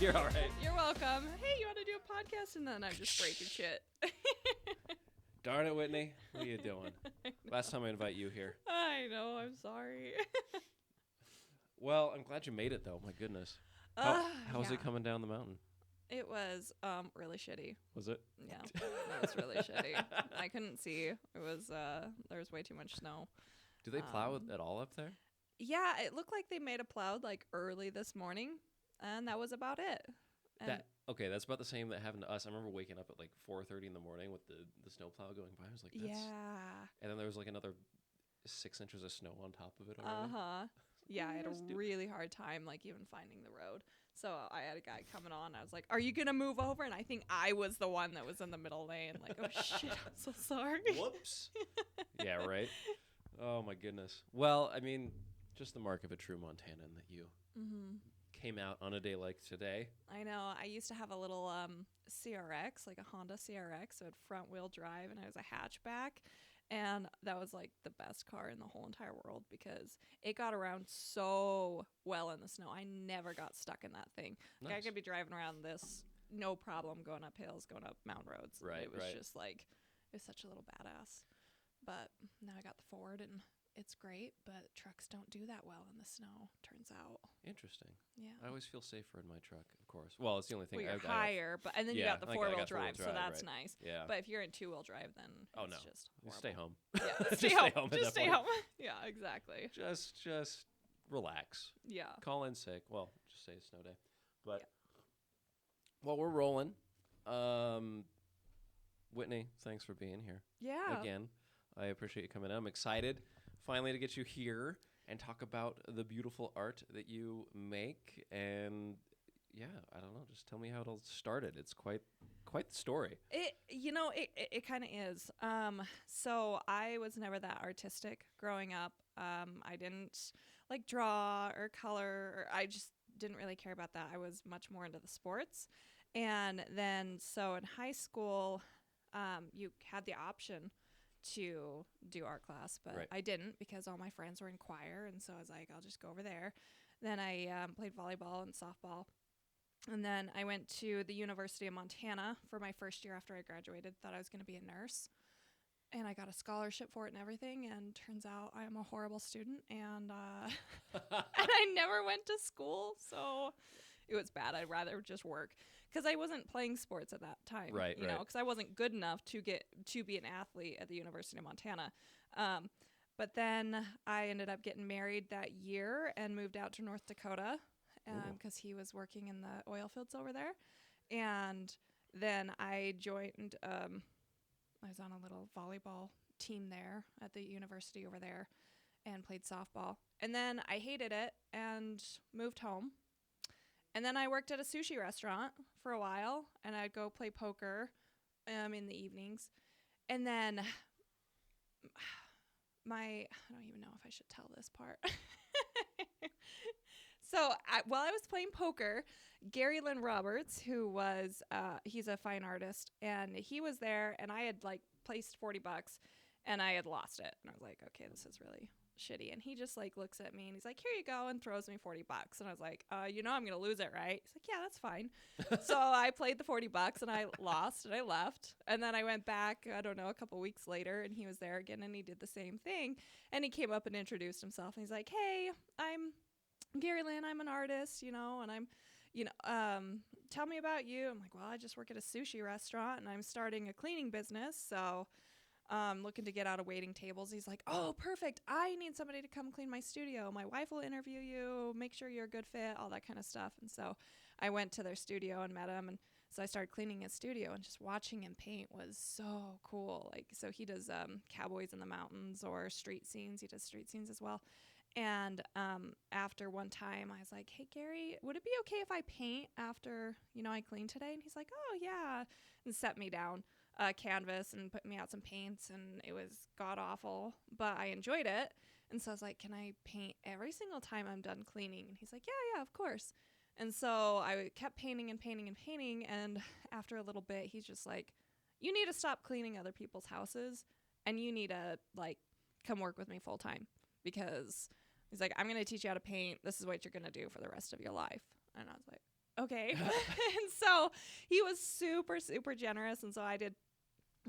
You're all right. You're welcome. Hey, you want to do a podcast? And then I'm just breaking shit. Darn it, Whitney. What are you doing? Last time I invite you here. I know. I'm sorry. Well, I'm glad you made it, though. My goodness. How was it coming down the mountain? It was really shitty. Was it? Yeah, it was really shitty. I couldn't see. It was there was way too much snow. Do they plow it at all up there? Yeah, it looked like they made a plow like early this morning, and that was about it. And That's about the same that happened to us. I remember waking up at like 4:30 in the morning with the snow plow going by. I was like, that's... yeah. And then there was like another 6 inches of snow on top of it already. Yeah, I had a really hard time like even finding the road. So I had a guy coming on. I was like, "Are you gonna move over?" And I think I was the one that was in the middle lane. Like, oh shit, I'm so sorry. Whoops. Yeah, right. Oh my goodness. Well, I mean, just the mark of a true Montanan that you came out on a day like today. I know. I used to have a little CRX, like a Honda CRX, so it had front wheel drive, and it was a hatchback. And that was like the best car in the whole entire world because it got around so well in the snow. I never got stuck in that thing. Nice. Like I could be driving around this no problem, going up hills, going up mountain roads. Right, it was just like, it was such a little badass. But now I got the Ford and it's great, but trucks don't do that well in the snow, turns out. Interesting. Yeah. I always feel safer in my truck, of course. Well, it's the only thing. Well, you're higher, and then you got the four-wheel drive, so that's right. nice. Yeah. But if you're in two-wheel drive, then it's just horrible. Stay home. Yeah, stay home. Just stay home. Yeah, exactly. Just relax. Yeah. Call in sick. Well, just say it's snow day. But well, we're rolling. Whitney, thanks for being here. Yeah. Again, I appreciate you coming out. I'm excited finally to get you here and talk about the beautiful art that you make. And yeah, I don't know, just tell me how it all started. It's quite the story. It kind of is. So I was never that artistic growing up. I didn't like draw or color, or I just didn't really care about that. I was much more into the sports. And then so in high school, you had the option to do art class, but I didn't because all my friends were in choir, and so I was like, I'll just go over there. Then I played volleyball and softball, and then I went to the University of Montana for my first year after I graduated. Thought I was going to be a nurse, and I got a scholarship for it and everything, and turns out I am a horrible student, and and I never went to school, so it was bad. I'd rather just work because I wasn't playing sports at that time, you know, because I wasn't good enough to be an athlete at the University of Montana. But then I ended up getting married that year and moved out to North Dakota because he was working in the oil fields over there. And then I joined, I was on a little volleyball team there at the university over there and played softball. And then I hated it and moved home. And then I worked at a sushi restaurant for a while, and I'd go play poker in the evenings. And then I don't even know if I should tell this part. So while I was playing poker, Gary Lynn Roberts, who was, he's a fine artist, and he was there, and I had like placed $40, and I had lost it. And I was like, okay, this is really shitty. And he just like looks at me and he's like, here you go, and throws me $40. And I was like, I'm gonna lose it, right? He's like, yeah, that's fine. So I played the $40 and I lost and I left. And then I went back, I don't know, a couple weeks later, and he was there again and he did the same thing. And he came up and introduced himself and he's like, hey, I'm Gary Lynn, I'm an artist, and I'm tell me about you. I'm like, well, I just work at a sushi restaurant and I'm starting a cleaning business, so looking to get out of waiting tables. He's like, oh, perfect. I need somebody to come clean my studio. My wife will interview you, make sure you're a good fit, all that kind of stuff. And so I went to their studio and met him. And so I started cleaning his studio, and just watching him paint was so cool. Like, so he does cowboys in the mountains or street scenes. He does street scenes as well. And after one time, I was like, hey, Gary, would it be okay if I paint after, I clean today? And he's like, oh, yeah, and set me down canvas and put me out some paints, and it was god awful, but I enjoyed it. And so I was like, can I paint every single time I'm done cleaning? And he's like, yeah, of course. And so I kept painting and painting and painting, and after a little bit, he's just like, you need to stop cleaning other people's houses, and you need to like come work with me full time, because he's like, I'm going to teach you how to paint. This is what you're going to do for the rest of your life. And I was like, okay. And so he was super, super generous. And so I did,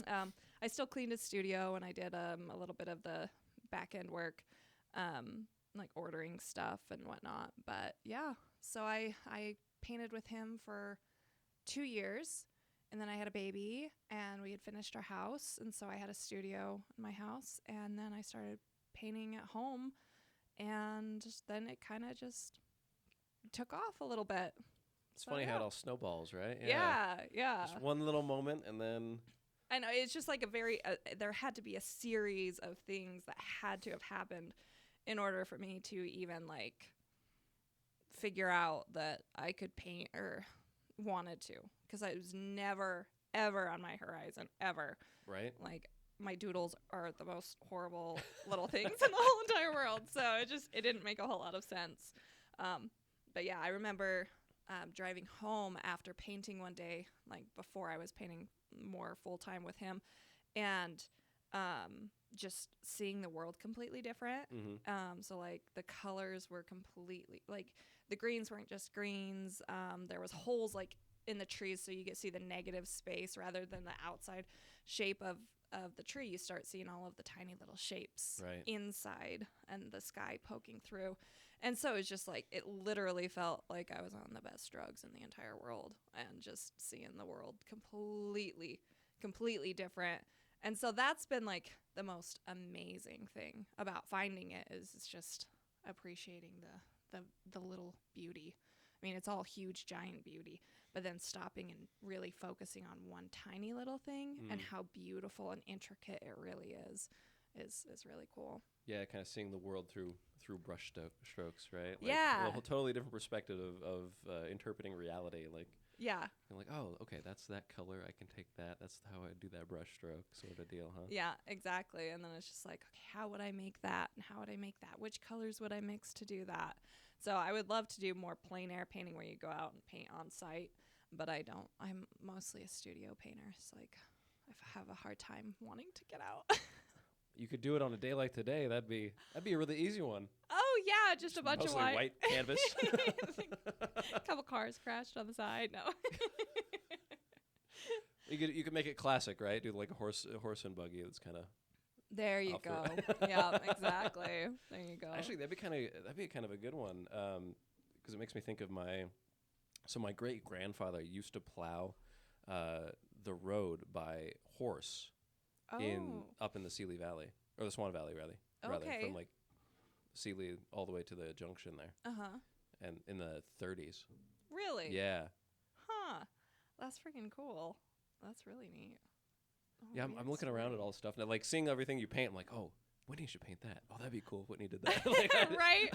I still cleaned his studio, and I did a little bit of the back end work, like ordering stuff and whatnot. But yeah, so I painted with him for 2 years, and then I had a baby, and we had finished our house, and so I had a studio in my house, and then I started painting at home, and then it kind of just took off a little bit. It's funny how it all snowballs, right? Yeah. Just one little moment, and then I know, it's just like a very there had to be a series of things that had to have happened in order for me to even like figure out that I could paint or wanted to, because I was never ever on my horizon ever. right. Like, my doodles are the most horrible little things in the whole entire world, so it didn't make a whole lot of sense. But yeah, I remember driving home after painting one day, like before I was painting more full time with him, and just seeing the world completely different. Mm-hmm. So like the colors were completely, like, the greens weren't just greens. There was holes like in the trees, so you get see the negative space rather than the outside shape of the tree. You start seeing all of the tiny little shapes inside, and the sky poking through. And so it's just like, it literally felt like I was on the best drugs in the entire world, and just seeing the world completely different. And so that's been like the most amazing thing about finding it, is it's just appreciating the little beauty. I mean, it's all huge, giant beauty, but then stopping and really focusing on one tiny little thing and how beautiful and intricate it really is really cool. Yeah, kind of seeing the world through brush strokes, right? Like, Yeah. a whole totally different perspective of interpreting reality. Like, Yeah. you're like, oh, okay, that's that color. I can take that. That's how I do that brush stroke sort of deal, huh? Yeah, exactly. And then it's just like, okay, how would I make that? And how would I make that? Which colors would I mix to do that? So I would love to do more plein air painting where you go out and paint on site, but I don't. I'm mostly a studio painter. It's like, I have a hard time wanting to get out. You could do it on a day like today. That'd be a really easy one. Oh yeah, just a bunch of Mostly white canvas. A couple cars crashed on the side. No. You could make it classic, right? Do like a horse and buggy. That's kind of. There you go. Yeah, exactly. There you go. Actually, that'd be kind of a good one, because it makes me think of my great grandfather used to plow the road by horse up in the Sealy Valley, or the Swan Valley, rather, from like Sealy all the way to the junction there. And in the 30s. Really? Yeah. Huh. That's freaking cool. That's really neat. Oh, yeah, I'm looking around at all the stuff and like seeing everything you paint. I'm like, oh, Whitney should paint that. Oh, that'd be cool if Whitney did that. Right?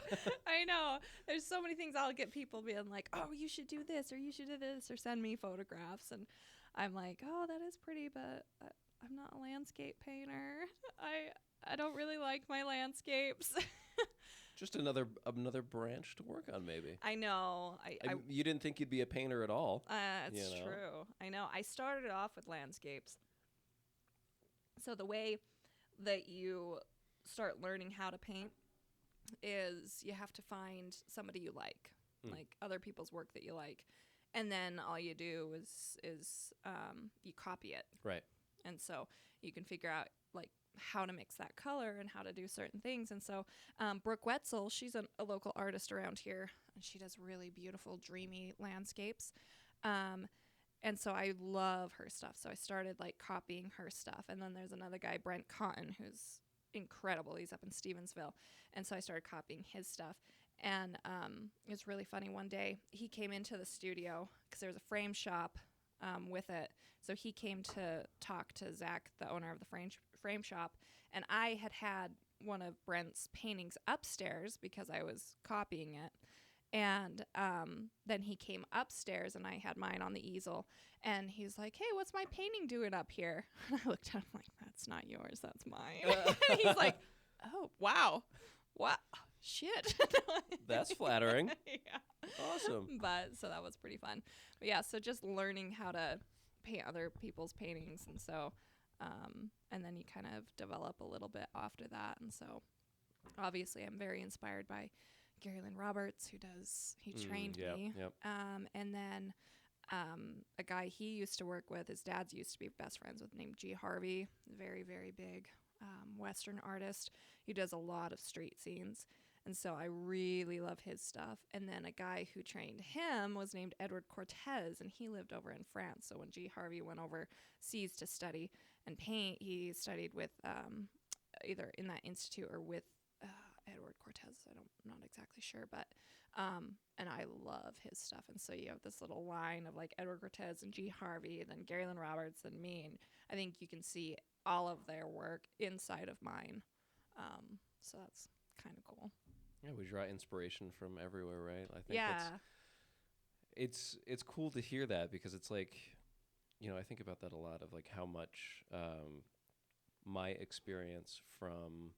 I know. There's so many things I'll get people being like, oh, you should do this, or you should do this, or send me photographs. And I'm like, oh, that is pretty, but I'm not a landscape painter. I don't really like my landscapes. Just another branch to work on, maybe. I know. You didn't think you'd be a painter at all. It's true. I know. I started off with landscapes. So the way that you start learning how to paint is you have to find somebody you like other people's work that you like, and then all you do is you copy it. Right. And so you can figure out like how to mix that color and how to do certain things. And so Brooke Wetzel, she's a local artist around here, and she does really beautiful, dreamy landscapes. And so I love her stuff. So I started like copying her stuff. And then there's another guy, Brent Cotton, who's incredible. He's up in Stevensville. And so I started copying his stuff. And it was really funny. One day he came into the studio because there was a frame shop with it. So he came to talk to Zach, the owner of the frame shop. And I had one of Brent's paintings upstairs because I was copying it. And then he came upstairs, and I had mine on the easel. And he's like, hey, what's my painting doing up here? And I looked at him like, that's not yours, that's mine. And he's like, oh, wow. Wow. Shit. That's flattering. Yeah. Awesome. But so that was pretty fun. But yeah, so just learning how to paint other people's paintings. And so, and then you kind of develop a little bit after that. And so obviously I'm very inspired by Gary Lynn Roberts, he trained me. Yep. And then a guy he used to work with, his dad's used to be best friends with, named G. Harvey, very, very big Western artist. He does a lot of street scenes. And so I really love his stuff. And then a guy who trained him was named Edward Cortez, and he lived over in France. So when G. Harvey went overseas to study and paint, he studied with either in that institute or with Edward Cortez. I'm not exactly sure, but and I love his stuff. And so you have this little line of like Edward Cortez and G. Harvey, and then Gary Lynn Roberts and me, and I think you can see all of their work inside of mine. So that's kind of cool. Yeah, we draw inspiration from everywhere, right? I think it's cool to hear that, because it's like, I think about that a lot, of like how much my experience from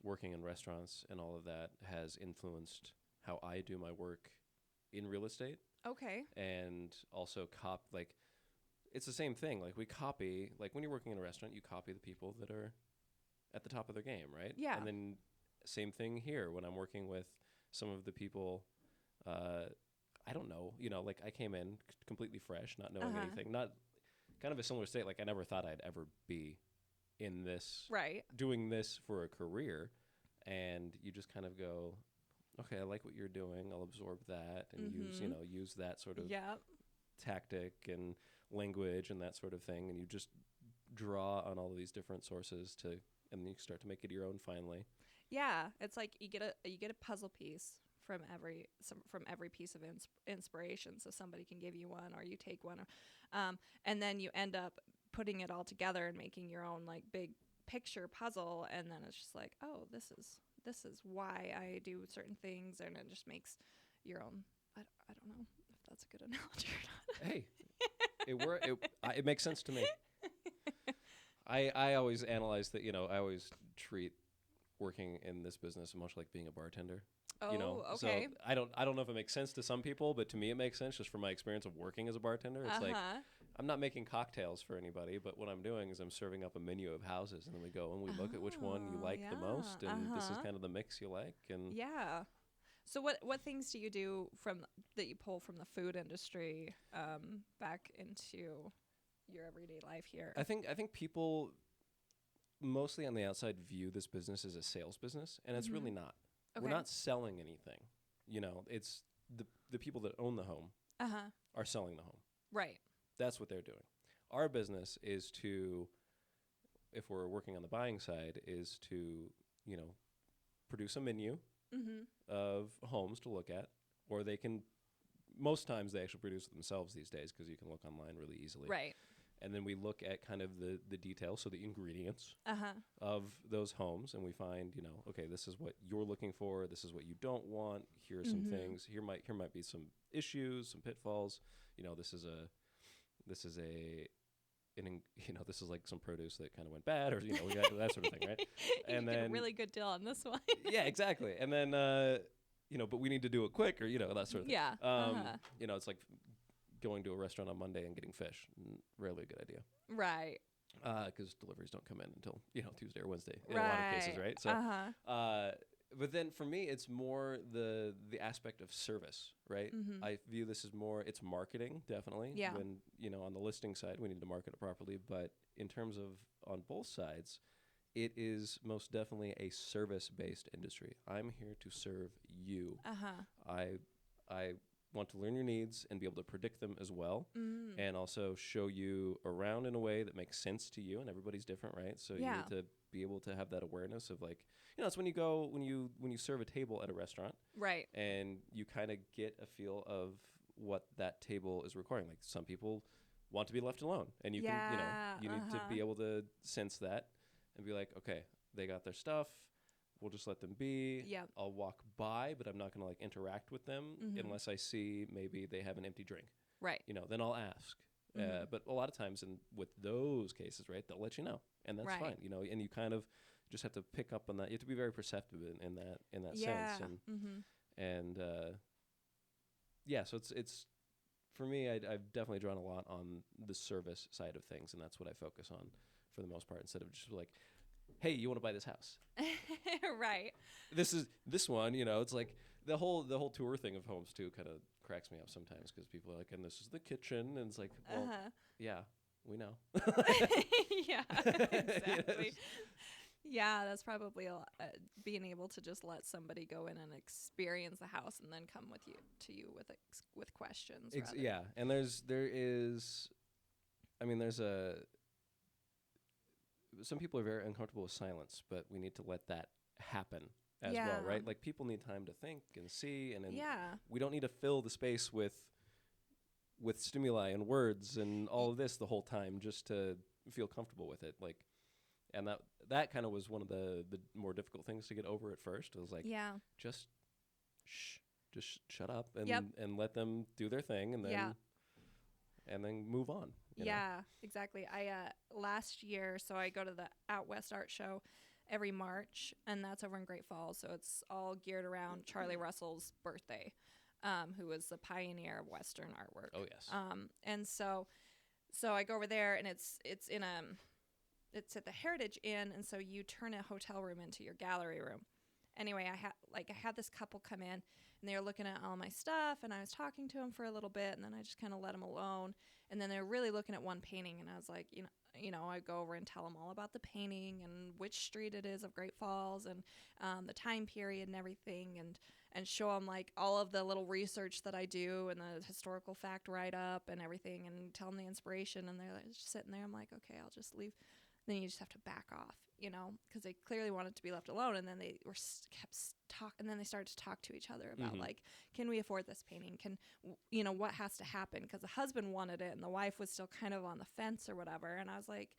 working in restaurants and all of that has influenced how I do my work in real estate. Okay. And also it's the same thing. Like we copy, like when you're working in a restaurant, you copy the people that are at the top of their game, right? Yeah. And then same thing here when I'm working with some of the people, I don't know, like I came in completely fresh, not knowing anything, not kind of a similar state. Like I never thought I'd ever be in this, right, doing this for a career. And you just kind of go, okay, I like what you're doing. I'll absorb that and use that sort of tactic and language and that sort of thing. And you just draw on all of these different sources and then you start to make it your own finally. Yeah, it's like you get a puzzle piece from every piece of inspiration. So somebody can give you one, or you take one, and then you end up putting it all together and making your own like big picture puzzle. And then it's just like, oh, this is why I do certain things, and it just makes your own. I don't know if that's a good analogy or not. Hey, it makes sense to me. I always analyze that. I always treat working in this business much like being a bartender. Oh, okay. So I don't know if it makes sense to some people, but to me it makes sense just from my experience of working as a bartender. It's like I'm not making cocktails for anybody, but what I'm doing is I'm serving up a menu of houses, and then we go and we look at which one you like the most, and this is kind of the mix you like. And yeah. So what things do you do that you pull from the food industry back into your everyday life here? I think people mostly on the outside view this business as a sales business, and it's really not. Okay. We're not selling anything. It's the people that own the home are selling the home. Right. That's what they're doing. Our business is to, if we're working on the buying side, is to, produce a menu of homes to look at, or most times they actually produce it themselves these days, because you can look online really easily. Right. And then we look at kind of the details, so the ingredients of those homes, and we find, okay, this is what you're looking for, this is what you don't want, here are some things, here might be some issues, some pitfalls, this is like some produce that kind of went bad, or we got that sort of thing, right? And then get a really good deal on this one. Yeah, exactly. And then but we need to do it quick, or that sort of thing. Yeah. It's like going to a restaurant on Monday and getting fish. Rarely a good idea. Right. Because deliveries don't come in until Tuesday or Wednesday in a lot of cases, right? So, but then for me, it's more the aspect of service, right? I view this as more, it's marketing, definitely. Yeah. When on the listing side, we need to market it properly, but in terms of on both sides, it is most definitely a service-based industry. I'm here to serve you. I want to learn your needs and be able to predict them as well, and also show you around in a way that makes sense to you. And everybody's different, right? So you need to be able to have that awareness of like, it's when you serve a table at a restaurant, right? And you kind of get a feel of what that table is requiring. Like some people want to be left alone, and you can you need to be able to sense that and be like, okay, they got their stuff. We'll just let them be. Yeah. I'll walk by, but I'm not going to like interact with them unless I see maybe they have an empty drink. Right. Then I'll ask. But a lot of times with those cases, right, they'll let you know, and that's fine. And you kind of just have to pick up on that. You have to be very perceptive in that sense. And so it's for me. I've definitely drawn a lot on the service side of things, and that's what I focus on for the most part. Instead of just like, hey, you want to buy this house? Right. This one, you know, it's like the whole tour thing of homes too kind of cracks me up sometimes because people are like, and this is the kitchen, and it's like, well, yeah, we know. Yeah, exactly. Yeah, that's probably a lot, being able to just let somebody go in and experience the house and then come to you with questions. Yeah, and there is, I mean, there's some people are very uncomfortable with silence, but we need to let that happen as well, right? Like people need time to think and see, and we don't need to fill the space with stimuli and words and all of this the whole time just to feel comfortable with it. Like, and that kind of was one of the more difficult things to get over at first. It was like, just shut up and let them do their thing, and then move on. You know? Exactly. I last year, so I go to the Out West Art Show every March, and that's over in Great Falls. So it's all geared around Charlie Russell's birthday, who was the pioneer of Western artwork. Oh yes. And so I go over there, and it's at the Heritage Inn, and so you turn a hotel room into your gallery room. Anyway, I had this couple come in, and they were looking at all my stuff, and I was talking to them for a little bit, and then I just kind of let them alone. And then they're really looking at one painting, and I was like, you know, I go over and tell them all about the painting and which street it is of Great Falls, and the time period and everything, and show them like all of the little research that I do and the historical fact write-up and everything, and tell them the inspiration, and they're like, just sitting there. I'm like, okay, I'll just leave. Then you just have to back off, you know, because they clearly wanted to be left alone. And then they kept talking, and then they started to talk to each other about like, can we afford this painting? You know, what has to happen? Because the husband wanted it, and the wife was still kind of on the fence or whatever. And I was like,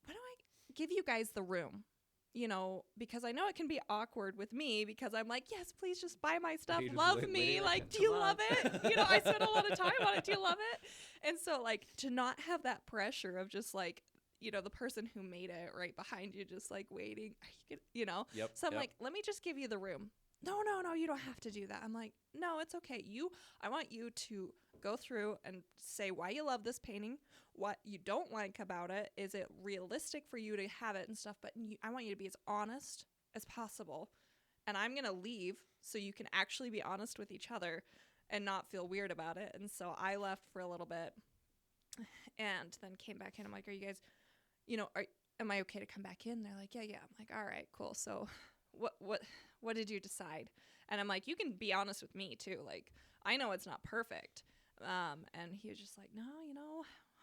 why don't I give you guys the room? You know, because I know it can be awkward with me, because I'm like, yes, please just buy my stuff. Love me. Like, do you love it? You know, I spent a lot of time on it. Do you love it? And so like to not have that pressure of just like, you know, the person who made it right behind you, just like waiting, you know? Yep, so I'm like, let me just give you the room. No, you don't have to do that. I'm like, no, it's okay. I want you to go through and say why you love this painting, what you don't like about it. Is it realistic for you to have it and stuff? But I want you to be as honest as possible. And I'm going to leave so you can actually be honest with each other and not feel weird about it. And so I left for a little bit and then came back in. I'm like, are you guys, you know, am I okay to come back in? They're like, yeah. I'm like, all right, cool. So what did you decide? And I'm like, you can be honest with me too. Like, I know it's not perfect. And he was just like, no, you know,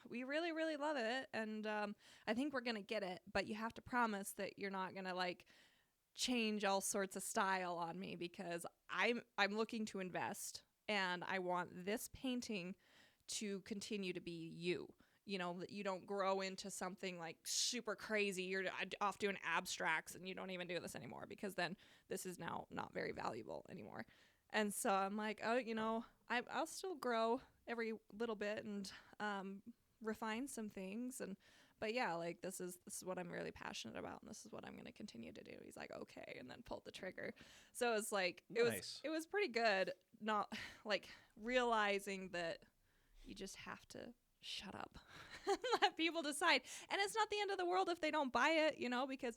we really, really love it. And I think we're going to get it, but you have to promise that you're not going to like change all sorts of style on me, because I'm looking to invest, and I want this painting to continue to be you. You know, that you don't grow into something like super crazy. You're off doing abstracts and you don't even do this anymore, because then this is now not very valuable anymore. And so I'm like, oh, you know, I'll still grow every little bit and refine some things. But yeah, like this is what I'm really passionate about, and this is what I'm going to continue to do. He's like, okay, and then pulled the trigger. So it's like, nice. it was pretty good. Not like realizing that you just have to shut up and let people decide. And it's not the end of the world if they don't buy it, you know, because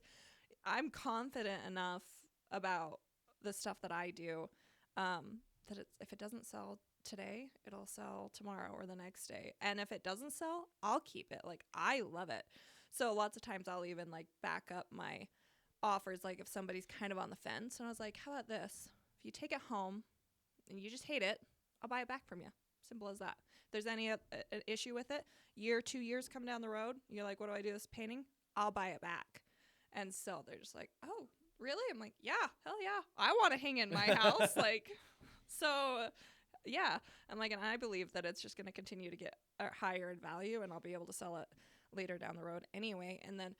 I'm confident enough about the stuff that I do, that if it doesn't sell today, it'll sell tomorrow or the next day. And if it doesn't sell, I'll keep it. Like, I love it. So lots of times I'll even like back up my offers. Like if somebody's kind of on the fence, and I was like, how about this? If you take it home and you just hate it, I'll buy it back from you. Simple as that. If there's any an issue with it, 2 years come down the road, you're like, what do I do with this painting? I'll buy it back. And so they're just like, oh, really? I'm like, yeah, hell yeah. I want to hang in my house. Like, so yeah. I'm like, and I believe that it's just going to continue to get higher in value, and I'll be able to sell it later down the road anyway. And then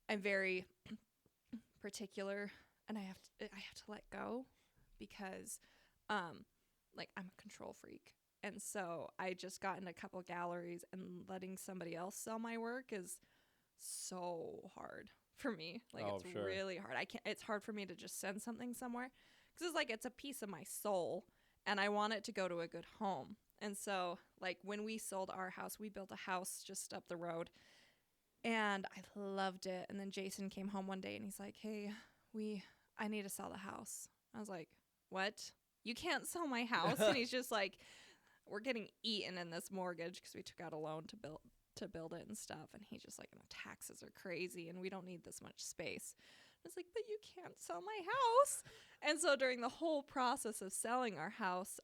I'm very particular, and I have to let go, because like I'm a control freak. And so I just got in a couple galleries, and letting somebody else sell my work is so hard for me. Like, it's sure. really hard. It's hard for me to just send something somewhere, because it's like, it's a piece of my soul, and I want it to go to a good home. And so like when we sold our house, we built a house just up the road, And I loved it. And then Jason came home one day and he's like, hey, I need to sell the house. I was like, what? You can't sell my house? And he's just like, we're getting eaten in this mortgage because we took out a loan to build it and stuff. And he's just like, the taxes are crazy and we don't need this much space. I was like, but you can't sell my house. And so during the whole process of selling our house,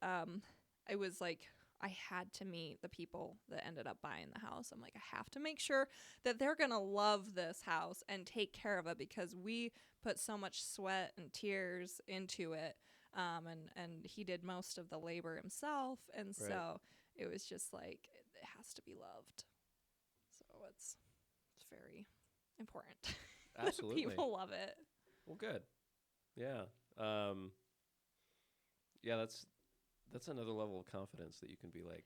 it was like, I had to meet the people that ended up buying the house. I'm like, I have to make sure that they're going to love this house and take care of it because we put so much sweat and tears into it. And he did most of the labor himself. And Right. so it was just like, it has to be loved. So it's very important. Absolutely. People love it. Well, good. Yeah. Yeah, that's another level of confidence that you can be like,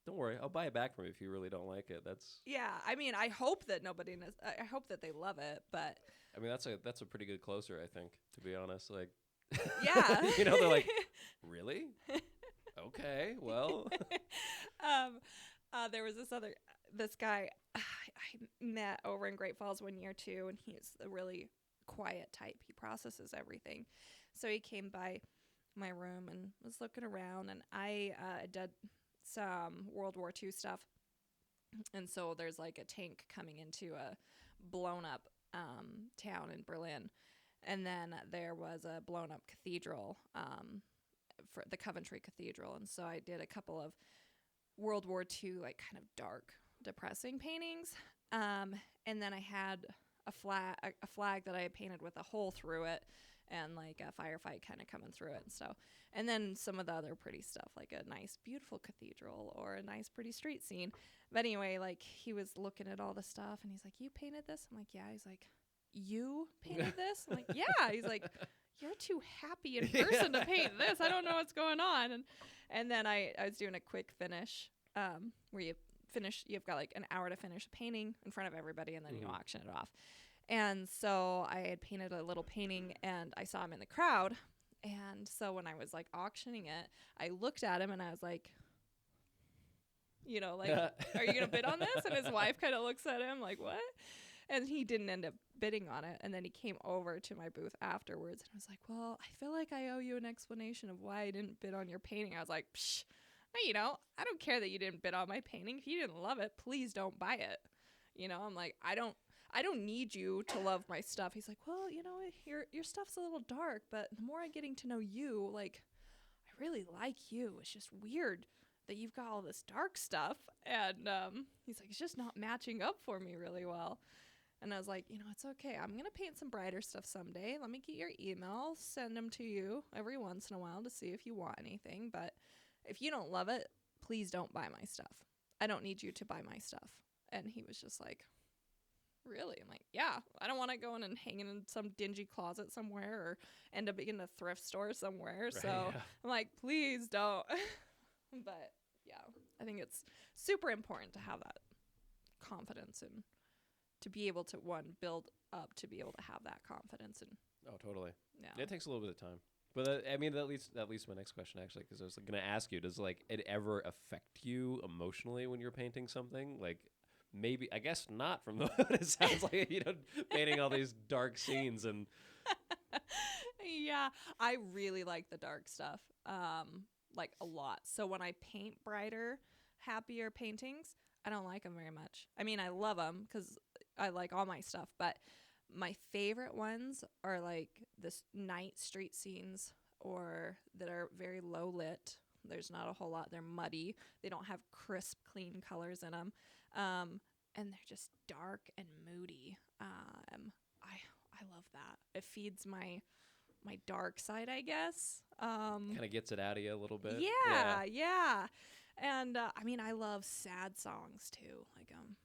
don't worry, I'll buy it back from you if you really don't like it. Yeah, I mean, I hope that I hope that they love it, but I mean, that's a pretty good closer, I think, to be honest. Like, yeah. they're like, really? Okay, well. There was this guy I met over in Great Falls one year too, and he's a really quiet type. He processes everything. So he came by my room and was looking around, and I did some World War II stuff. And so there's like a tank coming into a blown up town in Berlin. And then there was a blown up cathedral, for the Coventry Cathedral. And so I did a couple of World War II, like kind of dark, depressing paintings. And then I had a flag that I had painted with a hole through it and like a firefight kind of coming through it and stuff. And then some of the other pretty stuff, like a nice, beautiful cathedral or a nice, pretty street scene. But anyway, like he was looking at all the stuff and he's like, you painted this? I'm like, yeah. He's like, you painted this? I'm like, yeah. He's like, you're too happy in person to paint this. I don't know what's going on. And then I was doing a quick finish where you've got like an hour to finish a painting in front of everybody and then you auction it off. And so I had painted a little painting and I saw him in the crowd. And so when I was like auctioning it, I looked at him and I was like, like, are you going to bid on this? And his wife kind of looks at him like, what? And he didn't end up bidding on it. And then he came over to my booth afterwards and I was like, well, I feel like I owe you an explanation of why I didn't bid on your painting. I was like, psh, I don't care that you didn't bid on my painting. If you didn't love it, please don't buy it. I'm like, I don't need you to love my stuff. He's like, well, your stuff's a little dark, but the more I'm getting to know you, like, I really like you. It's just weird that you've got all this dark stuff. And he's like, it's just not matching up for me really well. And I was like, it's okay. I'm going to paint some brighter stuff someday. Let me get your email, send them to you every once in a while to see if you want anything. But if you don't love it, please don't buy my stuff. I don't need you to buy my stuff. And he was just like, really? I'm like, yeah, I don't want to go in and hang in some dingy closet somewhere or end up in a thrift store somewhere. Right, so yeah. I'm like, please don't. But yeah, I think it's super important to have that confidence and to be able to build up to be able to have that confidence. And oh, totally. Yeah. It takes a little bit of time. But I mean, that leads my next question, actually, because I was going to ask you, does like it ever affect you emotionally when you're painting something? Like, maybe, I guess not from what it sounds like, painting all these dark scenes and. Yeah, I really like the dark stuff, like a lot. So when I paint brighter, happier paintings, I don't like them very much. I mean, I love them because I like all my stuff, but my favorite ones are like this night street scenes or that are very low lit. There's not a whole lot. They're muddy. They don't have crisp, clean colors in them. And they're just dark and moody. I love that. It feeds my dark side, I guess. Kind of gets it out of you a little bit. Yeah. And I mean, I love sad songs too. Like I'm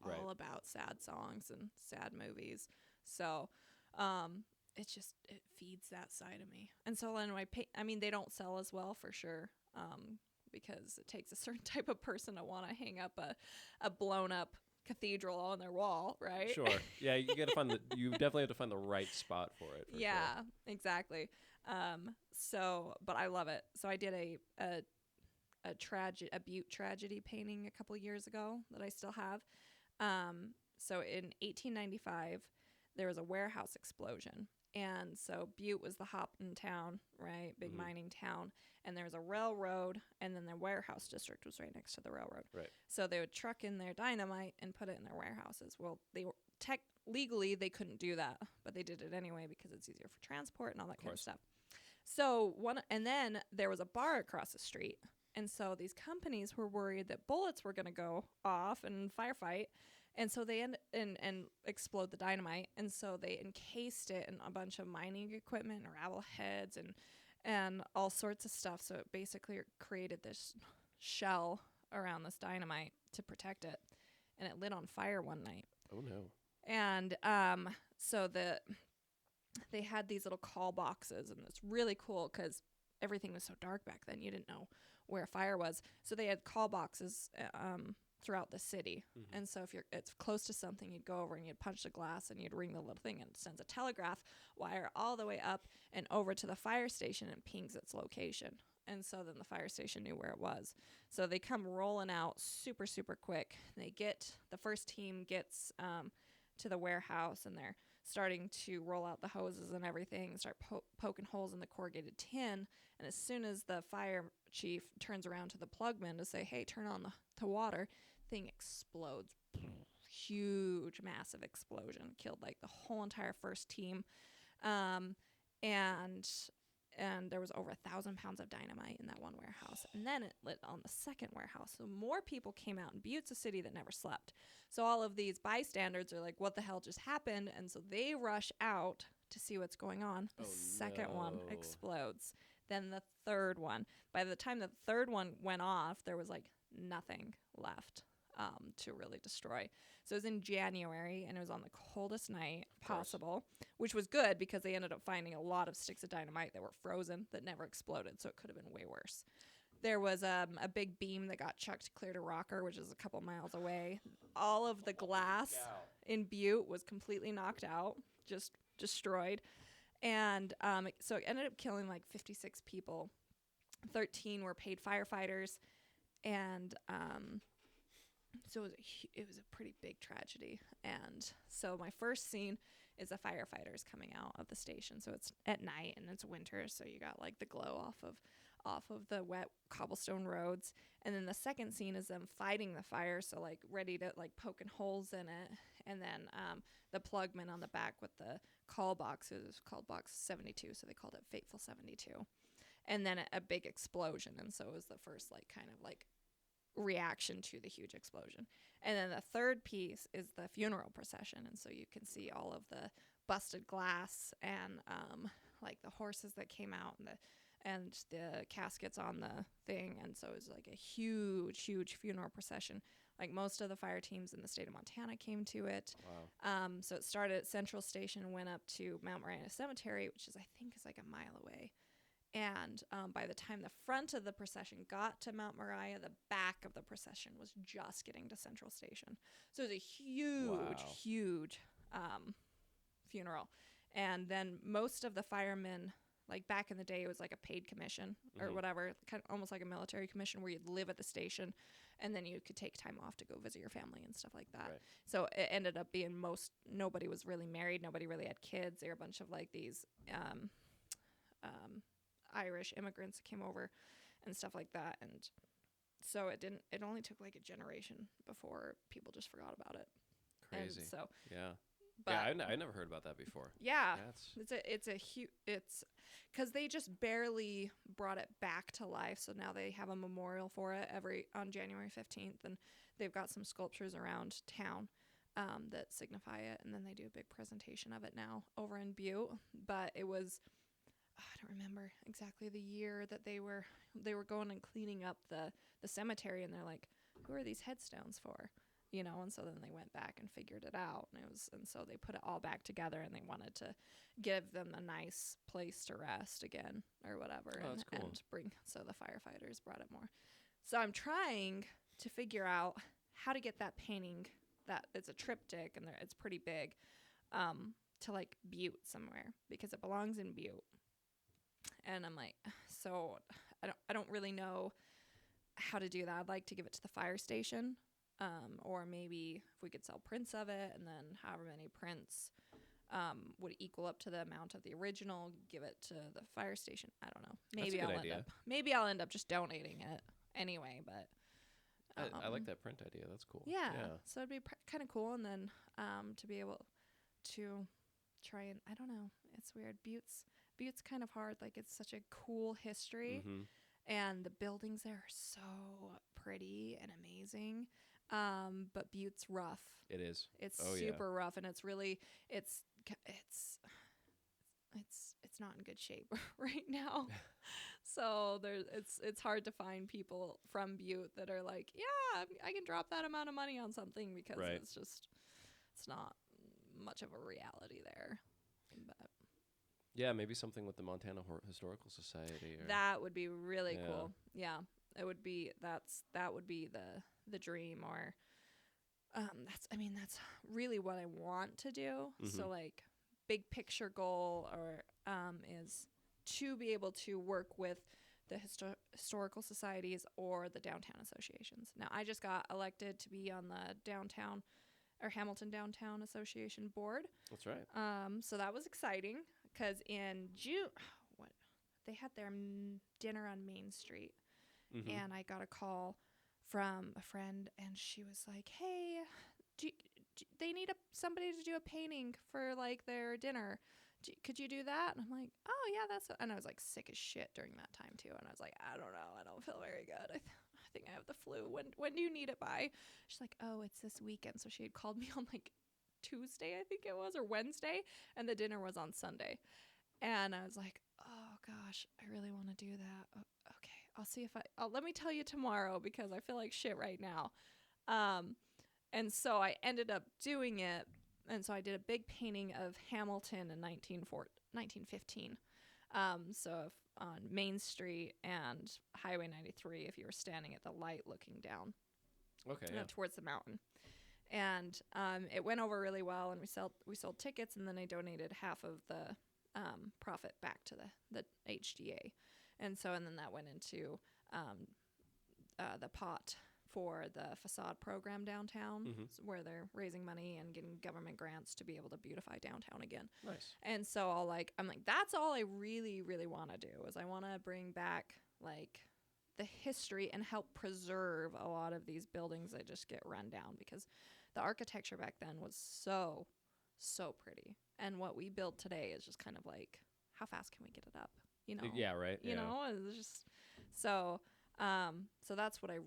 all about sad songs and sad movies. So it feeds that side of me. And so when I mean, they don't sell as well for sure. Because it takes a certain type of person to want to hang up a blown up cathedral on their wall, right? Sure. Yeah, you definitely have to find the right spot for it. Sure. Exactly. But I love it. So I did a Butte tragedy painting a couple years ago that I still have. So in 1895, there was a warehouse explosion. And so Butte was the hopping town, right? Big mining town. And there was a railroad, and then their warehouse district was right next to the railroad. Right. So they would truck in their dynamite and put it in their warehouses. Well, they were legally they couldn't do that, but they did it anyway because it's easier for transport and all that kind of stuff. So and then there was a bar across the street. And so these companies were worried that bullets were going to go off and firefight. And so they and explode the dynamite. And so they encased it in a bunch of mining equipment and ravel heads and all sorts of stuff. So it basically created this shell around this dynamite to protect it. And it lit on fire one night. Oh, no. And so they had these little call boxes. And it's really cool because everything was so dark back then. You didn't know where fire was. So they had call boxes throughout the city. And so if it's close to something, you'd go over and you'd punch the glass and you'd ring the little thing, and it sends a telegraph wire all the way up and over to the fire station and pings its location. And so then the fire station knew where it was. So they come rolling out super, super quick. The first team gets to the warehouse, and they're starting to roll out the hoses and everything and start poking holes in the corrugated tin. And as soon as the fire chief turns around to the plugman to say, hey, turn on the water, thing explodes. Huge, massive explosion. Killed like the whole entire first team. And there was over 1,000 pounds of dynamite in that one warehouse. And then it lit on the second warehouse. So more people came out. And Butte's a city that never slept. So all of these bystanders are like, what the hell just happened? And so they rush out to see what's going on. The second one explodes. Then the third one. By the time the third one went off, there was like nothing left to really destroy. So it was in January, and it was on the coldest night possible, which was good because they ended up finding a lot of sticks of dynamite that were frozen that never exploded, so it could have been way worse. There was a big beam that got chucked clear to Rocker, which is a couple miles away. All of the glass in Butte was completely knocked out, just destroyed. And so it ended up killing like 56 people. 13 were paid firefighters, and so it was a pretty big tragedy. And so my first scene is the firefighters coming out of the station. So it's at night and it's winter, so you got like the glow off of the wet cobblestone roads. And then the second scene is them fighting the fire, so like ready to like poking holes in it. And then the plugman on the back with the call boxes called box 72, so they called it Fateful 72. And then a big explosion, and so it was the first like kind of like reaction to the huge explosion. And then the third piece is the funeral procession, and so you can see all of the busted glass and like the horses that came out and the caskets on the thing. And so it was like a huge funeral procession. Like most of the fire teams in the state of Montana came to it. Wow. So it started at Central Station and went up to Mount Moriah Cemetery, which is I think is like a mile away. And by the time the front of the procession got to Mount Moriah, the back of the procession was just getting to Central Station. So it was a huge funeral. And then most of the firemen, like back in the day, it was like a paid commission or whatever, kind of almost like a military commission where you'd live at the station and then you could take time off to go visit your family and stuff like that. Right. So it ended up being nobody was really married. Nobody really had kids. They were a bunch of like these Irish immigrants that came over and stuff like that. And so it only took like a generation before people just forgot about it. Crazy. And so, yeah. but Yeah, I never heard about that before. yeah, it's because they just barely brought it back to life. So now they have a memorial for it on January 15th, and they've got some sculptures around town that signify it. And then they do a big presentation of it now over in Butte. But it was, I don't remember exactly the year that they were going and cleaning up the cemetery, and they're like, who are these headstones for? You know, and so then they went back and figured it out, and so they put it all back together, and they wanted to give them a nice place to rest again or whatever. Oh, that's cool. So the firefighters brought it more. So I'm trying to figure out how to get that painting, that it's a triptych and it's pretty big, to like Butte somewhere because it belongs in Butte. And I'm like, so I don't really know how to do that. I'd like to give it to the fire station. or maybe if we could sell prints of it, and then however many prints would equal up to the amount of the original, give it to the fire station. I don't know. Maybe I'll end up just donating it anyway. But I like that print idea. That's cool. Yeah. So it'd be kind of cool, and then to be able to try and, I don't know. It's weird. Butte's kind of hard. Like, it's such a cool history, and the buildings there are so pretty and amazing. But Butte's rough. It is. It's super rough, and it's really it's not in good shape right now. So it's hard to find people from Butte that are like, yeah, I can drop that amount of money on something, because it's not much of a reality there. But yeah, maybe something with the Montana Historical Society. That would be really cool. Yeah, it would be. That would be the dream. Or that's really what I want to do. So, like, big picture goal or is to be able to work with the historical societies or the downtown associations. Now, I just got elected to be on the downtown or Hamilton Downtown Association board. That's right. So that was exciting, because in June, they had their dinner on Main Street, and I got a call from a friend, and she was like, "Hey, they need somebody to do a painting for, like, their dinner. Could you do that?" And I'm like, "Oh yeah, and I was like sick as shit during that time too, and I was like, "I don't know, I don't feel very good. I think I have the flu. When do you need it by?" She's like, "Oh, it's this weekend." So she had called me on, like, Tuesday, I think it was, or Wednesday, and the dinner was on Sunday. And I was like, "Oh gosh, I really want to do that. Okay, I'll see if let me tell you tomorrow, because I feel like shit right now." And so I ended up doing it. And so I did a big painting of Hamilton in 1915. So on Main Street and Highway 93, if you were standing at the light looking down towards the mountain. And it went over really well, and we sold tickets, and then I donated half of the profit back to the HDA. And then that went into the pot for the facade program downtown, where they're raising money and getting government grants to be able to beautify downtown again. Nice. And so I'm like, that's all I really, really want to do, is I want to bring back, like, the history and help preserve a lot of these buildings that just get run down, because the architecture back then was so, so pretty. And what we build today is just kind of like, how fast can we get it up? You know? Yeah, right. You know, it's just so that's what I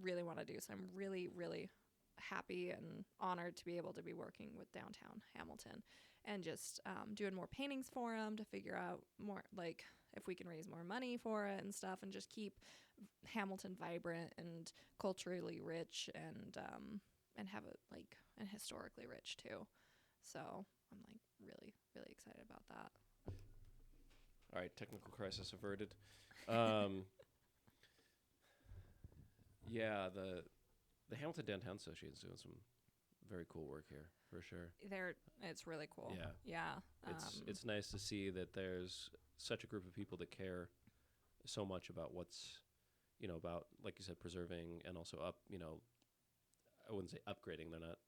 really want to do. So I'm really, really happy and honored to be able to be working with downtown Hamilton, and just doing more paintings for them to figure out more, like, if we can raise more money for it and stuff, and just keep Hamilton vibrant and culturally rich, and have it, like, and historically rich too. So I'm, like, really, really excited about that. All right, technical crisis averted. Yeah, the Hamilton Downtown Association is doing some very cool work here, for sure. It's really cool. Yeah. It's nice to see that there's such a group of people that care so much about what's, about, like you said, preserving, and also I wouldn't say upgrading. They're not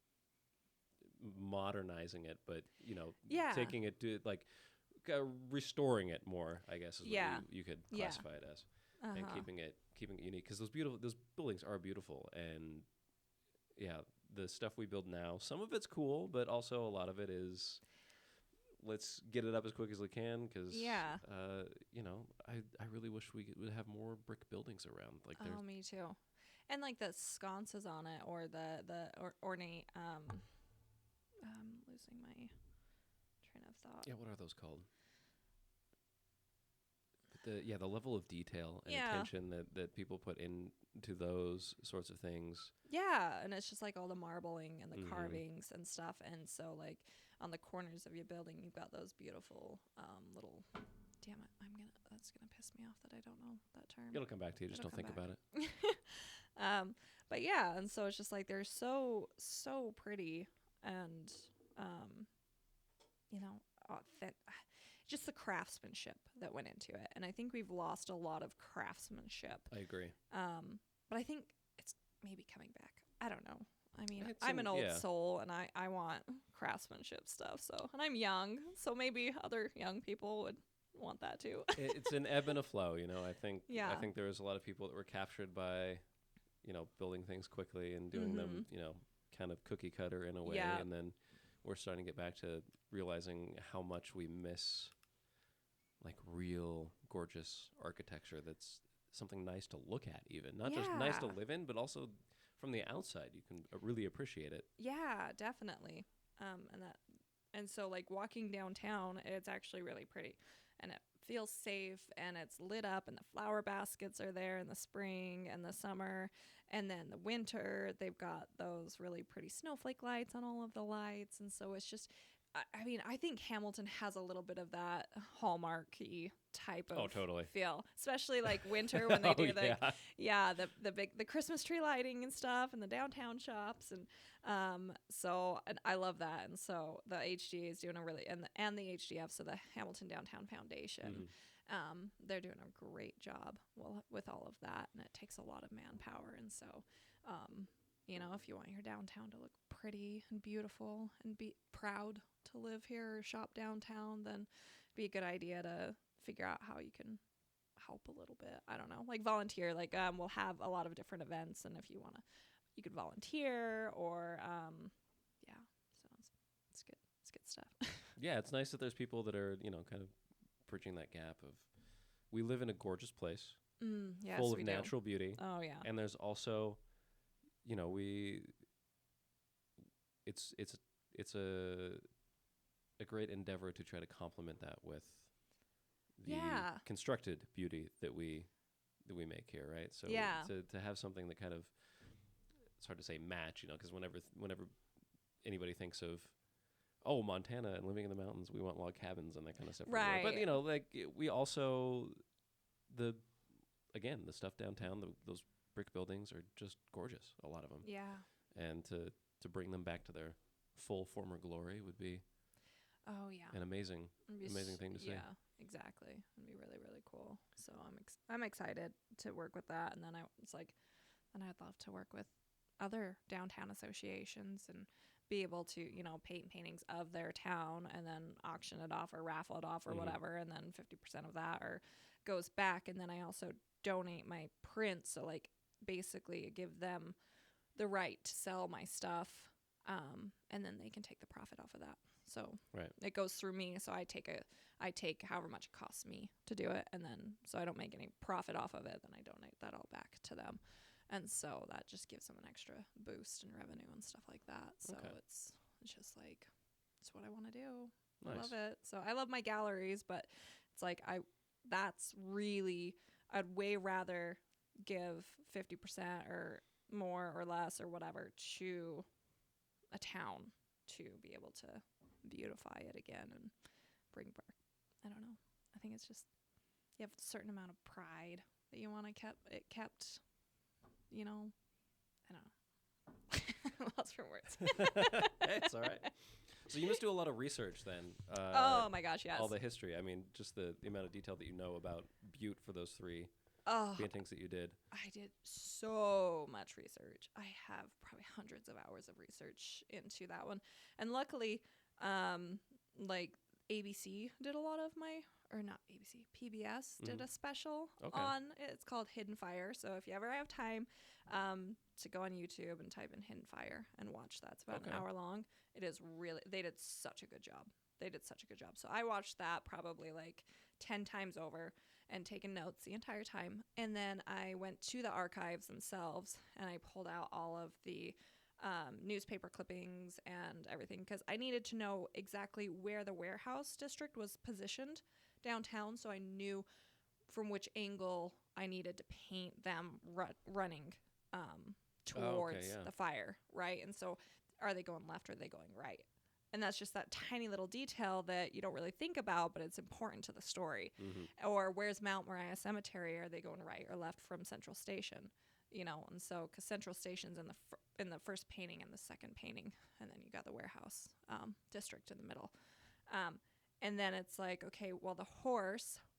modernizing it, but, taking it to, like, restoring it more, I guess, is what you could classify it as. And keeping it unique, because those buildings are beautiful, and the stuff we build now, some of it's cool, but also a lot of it is, let's get it up as quick as we can, because I really wish we would have more brick buildings around. Like, me too. And, like, the sconces on it, or the ornate losing my train of thought. Yeah, what are those called? The level of detail and attention that people put into those sorts of things. Yeah, and it's just, like, all the marbling and the carvings and stuff. And so, like, on the corners of your building, you've got those beautiful little. Damn it! That's gonna piss me off that I don't know that term. It'll come back to you. Just don't think about it. But yeah, and so it's just like they're so pretty, and just the craftsmanship that went into it. And I think we've lost a lot of craftsmanship. I agree. But I think it's maybe coming back I don't know. I mean, It's I'm an old yeah. soul, and I want craftsmanship stuff. So, and I'm young, so maybe other young people would want that too. It's an ebb and a flow, you know. I Yeah. think there was a lot of people that were captured by, building things quickly and doing them, kind of cookie cutter in a way, Yeah. and then we're starting to get back to realizing how much we miss like real gorgeous architecture that's something nice to look at, even not just nice to Yeah. live in, but also from the outside you can really appreciate it. Yeah, definitely. And that, and so like walking downtown, it's actually really pretty, and it feels safe, and it's lit up, and the flower baskets are there in the spring and the summer, and then the winter they've got those really pretty snowflake lights on all of the lights, and so it's just. I mean, I think Hamilton has a little bit of that hallmarky type Oh, of totally. feel, especially like winter when they Oh, do the yeah. yeah, the Christmas tree lighting and stuff, and the downtown shops, and so and I love that, and so the HDA is doing a really and the HDF, so the Hamilton Downtown Foundation, they're doing a great job with all of that, and it takes a lot of manpower, and so if you want your downtown to look pretty and beautiful and be proud to live here or shop downtown, then be a good idea to figure out how you can help a little bit. I don't know, like volunteer. Like we'll have a lot of different events, and if you wanna, you could volunteer or yeah. So it's good. It's good stuff. Yeah, it's nice that there's people that are, kind of bridging that gap of we live in a gorgeous place Yes, full of we do. natural beauty, Oh yeah. and there's also, we it's a great endeavor to try to complement that with the Yeah. constructed beauty that we make here, right? So Yeah. to have something that kind of, it's hard to say match, because whenever anybody thinks of, oh, Montana and living in the mountains, we want log cabins and that kind of stuff. everywhere. Right. But like we also the stuff downtown, those brick buildings are just gorgeous, a lot of them. Yeah. And to bring them back to their full former glory would be Oh yeah. an amazing It'd be amazing thing to see. Yeah, exactly. It'd be really really cool. So I'm excited to work with that, and then then I'd love to work with other downtown associations and be able to paint paintings of their town and then auction it off or raffle it off or whatever, and then 50% of that or goes back, and then I also donate my prints, so like basically give them the right to sell my stuff, and then they can take the profit off of that. So Right. it goes through me. So I take however much it costs me to do it, and then so I don't make any profit off of it. Then I donate that all back to them, and so that just gives them an extra boost in revenue and stuff like that. So Okay. it's just like it's what I want to do. Nice. I love it. So I love my galleries, but it's like that's really I'd way rather give 50% or more or less or whatever to a town to be able to beautify it again and bring back. I don't know. I think it's just you have a certain amount of pride that you want to kept. I don't know. Lost for words. Hey, it's all right. So you must do a lot of research then. Oh my gosh, yes. All the history. I mean, just the amount of detail that you know about Butte for those 3 Oh, paintings that you did. I did so much research. I have probably hundreds of hours of research into that one. And luckily, like ABC did a lot of or not ABC, PBS did a special on, it's called Hidden Fire. So if you ever have time to go on YouTube and type in Hidden Fire and watch that. It's about an hour long. It is really, they did such a good job. So I watched that probably like 10 times over and taken notes the entire time. And then I went to the archives themselves and I pulled out all of the newspaper clippings and everything because I needed to know exactly where the warehouse district was positioned downtown, so I knew from which angle I needed to paint them running towards the fire, right? And so are they going left or are they going right? And that's just that tiny little detail that you don't really think about, but it's important to the story. Or where's Mount Moriah Cemetery? Are they going right or left from Central Station? And so because Central Station's in the first painting and the second painting, and then you got the warehouse district in the middle. And then it's like, okay, well,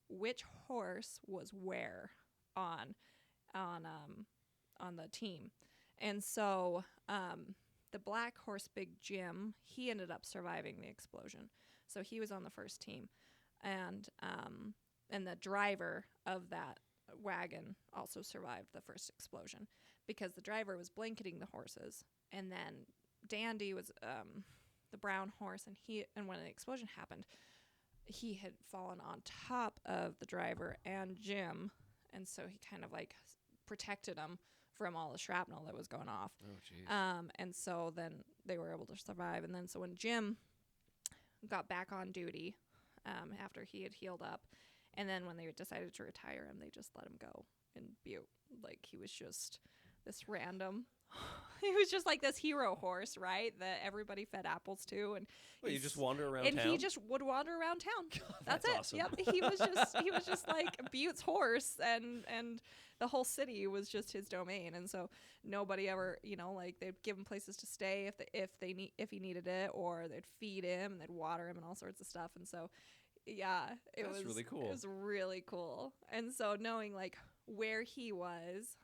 which horse was where on the team? And so the black horse, Big Jim, he ended up surviving the explosion. So he was on the first team. And the driver of that wagon also survived the first explosion because the driver was blanketing the horses. And then Dandy was the brown horse, and when the explosion happened, he had fallen on top of the driver and Jim, and so he kind of like protected him from all the shrapnel that was going off. Oh, jeez. And so then they were able to survive. And then so when Jim got back on duty after he had healed up, and then when they decided to retire him, they just let him go in Butte. Like, he was just this random... He was just like this hero horse, right? That everybody fed apples to, and Well, you just wander around and town? he just would wander around town. God, That's it. awesome. Yep. He was just like Butte's horse, and the whole city was just his domain. And so nobody ever, like, they'd give him places to stay if he needed it, or they'd feed him and they'd water him and all sorts of stuff. And so yeah, That's really cool. It was really cool. And so knowing like where he was,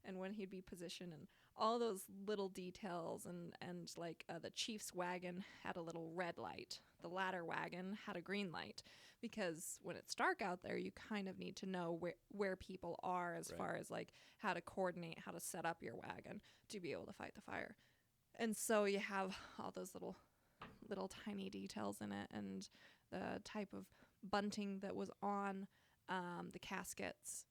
and when he'd be positioned, and all those little details, and like the chief's wagon had a little red light, the ladder wagon had a green light, because when it's dark out there, you kind of need to know where people are as far as like how to coordinate, how to set up your wagon to be able to fight the fire. And so you have all those little tiny details in it, and the type of bunting that was on the caskets,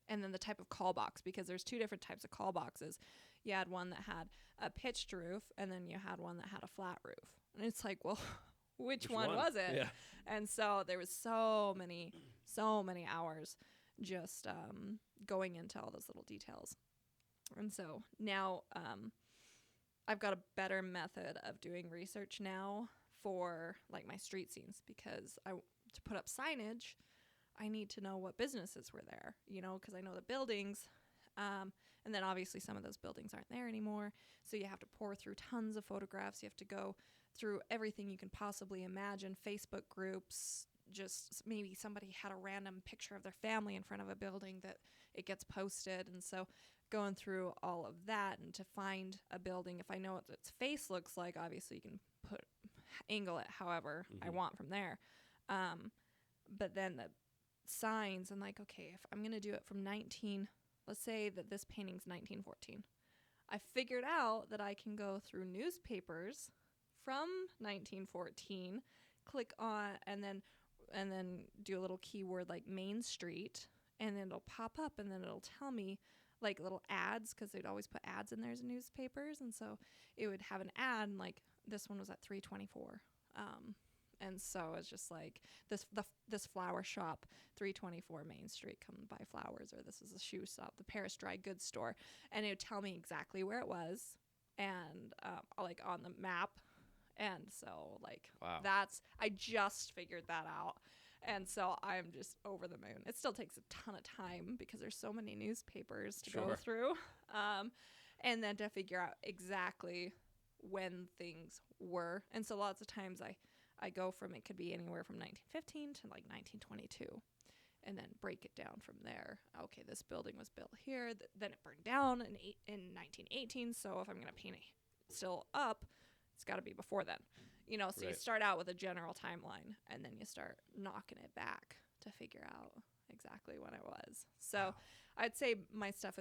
and then the type of call box, because there's two different types of call boxes. You had one that had a pitched roof, and then you had one that had a flat roof. And it's like, well, which one was it? Yeah. And so there was so many hours just going into all those little details. And so now I've got a better method of doing research now for like my street scenes, because to put up signage, I need to know what businesses were there, because I know the buildings. And then obviously some of those buildings aren't there anymore. So you have to pour through tons of photographs. You have to go through everything you can possibly imagine, Facebook groups, just maybe somebody had a random picture of their family in front of a building that it gets posted. And so going through all of that, and to find a building, if I know what its face looks like, obviously you can angle it however I want from there. But then the signs, and like, okay, if I'm going to do it from let's say that this painting's 1914. I figured out that I can go through newspapers from 1914, click on, and then do a little keyword like Main Street, and then it'll pop up, and then it'll tell me like little ads, because they'd always put ads in there as newspapers. And so it would have an ad, and like this one was at 324. And so it's just like this flower shop, 324 Main Street, come buy flowers, or this is a shoe shop, the Paris Dry Goods Store. And it would tell me exactly where it was, and like on the map. And so like, wow. I just figured that out. And so I'm just over the moon. It still takes a ton of time because there's so many newspapers to go through. And then to figure out exactly when things were. And so lots of times I go from, it could be anywhere from 1915 to like 1922, and then break it down from there. Okay, this building was built here, then it burned down in 1918. So if I'm going to paint it still up, it's got to be before then. So you start out with a general timeline, and then you start knocking it back to figure out exactly when it was. So I'd say my stuff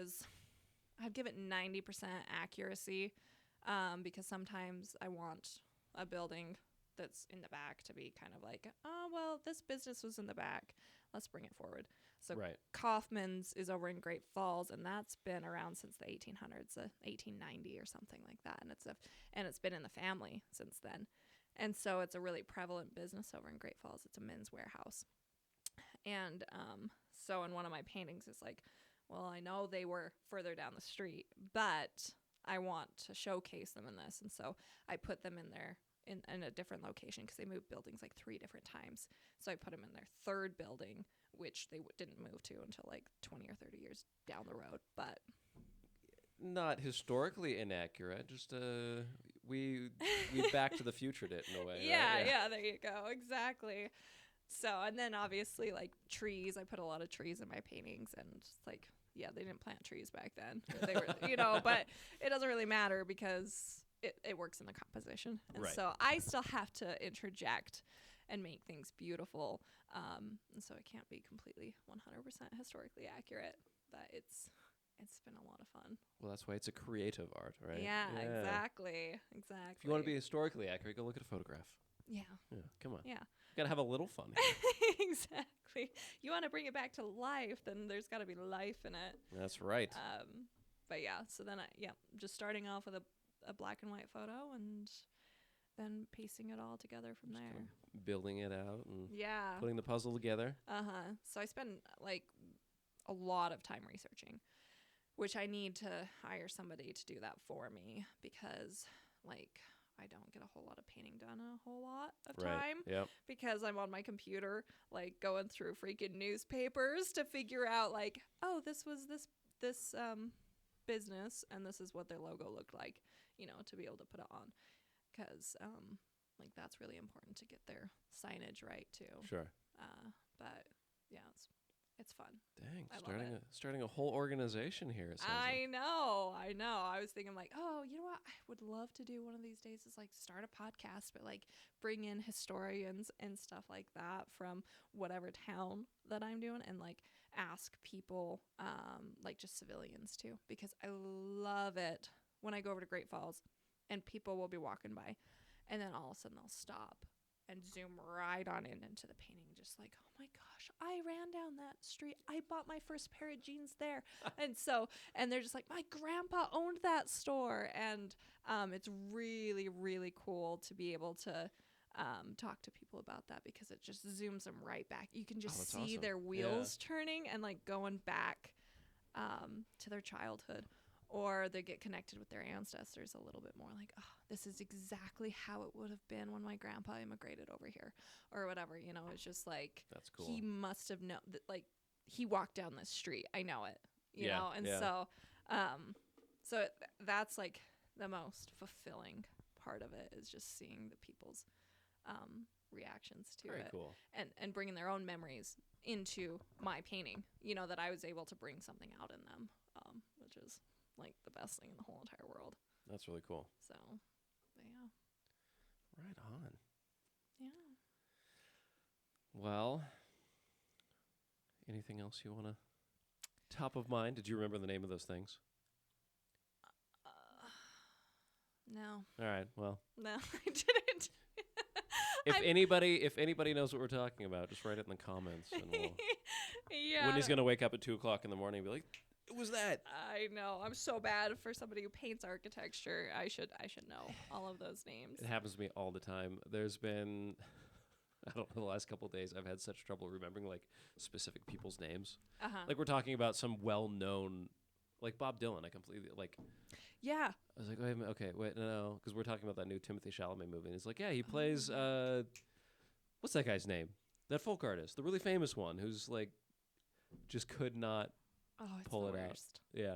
I'd give it 90% accuracy, because sometimes I want a building that's in the back to be kind of like, oh, well, this business was in the back, let's bring it forward. So Kaufman's is over in Great Falls, and that's been around since the 1800s, 1890 or something like that. And it's been in the family since then. And so it's a really prevalent business over in Great Falls. It's a men's warehouse. And so in one of my paintings, it's like, well, I know they were further down the street, but I want to showcase them in this. And so I put them in there in a different location, because they moved buildings like 3 different times. So I put them in their third building, which they didn't move to until like 20 or 30 years down the road. But not historically inaccurate, just we Back to the Future it in a way. Yeah, right? yeah, there you go, exactly. So, and then obviously like trees, I put a lot of trees in my paintings, and just like yeah, they didn't plant trees back then. They were, but it doesn't really matter because it works in the composition. And Right. so I still have to interject and make things beautiful. And so it can't be completely 100% historically accurate, but it's been a lot of fun. Well, that's why it's a creative art, right? Yeah, exactly. If you want to be historically accurate, go look at a photograph. Yeah. Yeah, come on. Yeah. You got to have a little fun here. Exactly. You want to bring it back to life, then there's got to be life in it. That's right. But yeah, so then just starting off with a black and white photo and then piecing it all together from Just there. kind of building it out and Yeah. putting the puzzle together. So I spend like a lot of time researching, which I need to hire somebody to do that for me because like I don't get a whole lot of painting done in a whole lot of time Yep. because I'm on my computer like going through freaking newspapers to figure out like, oh, this was this business and this is what their logo looked like, to be able to put it on. Because like that's really important to get their signage right too. Sure. But yeah, it's fun. Dang, I love it. starting a whole organization here. It sounds I know. I was thinking like, oh, you know what? I would love to do one of these days is like start a podcast, but like bring in historians and stuff like that from whatever town that I'm doing and like ask people, like just civilians too, because I love it when I go over to Great Falls and people will be walking by and then all of a sudden they'll stop and zoom right on into the painting, just like, oh my gosh, I ran down that street. I bought my first pair of jeans there. and they're just like, my grandpa owned that store. And it's really, really cool to be able to talk to people about that because it just zooms them right back. You can just see awesome. their wheels turning and like going back to their childhood. Or they get connected with their ancestors a little bit more, like, oh, this is exactly how it would have been when my grandpa immigrated over here, or whatever. It's just like that's cool. He must have known that, like he walked down this street. I know it, you Yeah, know, and yeah. so that's like the most fulfilling part of it is just seeing the people's reactions to Very it, cool. and bringing their own memories into my painting. That I was able to bring something out in them, which is like the best thing in the whole entire world. That's really cool. So, but yeah. Right on. Yeah. Well, anything else you want to top of mind? Did you remember the name of those things? No. All right. Well, No, I didn't. If anybody knows what we're talking about, just write it in the comments, and we'll. Yeah. Whitney's gonna wake up at 2:00 in the morning and be like, "It was that." I know. I'm so bad for somebody who paints architecture. I should know all of those names. It happens to me all the time. There's been, I don't know, the last couple of days I've had such trouble remembering like specific people's names. Like we're talking about some well-known, like Bob Dylan. I completely like. Yeah. I was like, wait, no, because we're talking about that new Timothy Chalamet movie. And it's like, yeah, he plays, what's that guy's name? That folk artist, the really famous one, who's like, just could not pull it out. Yeah,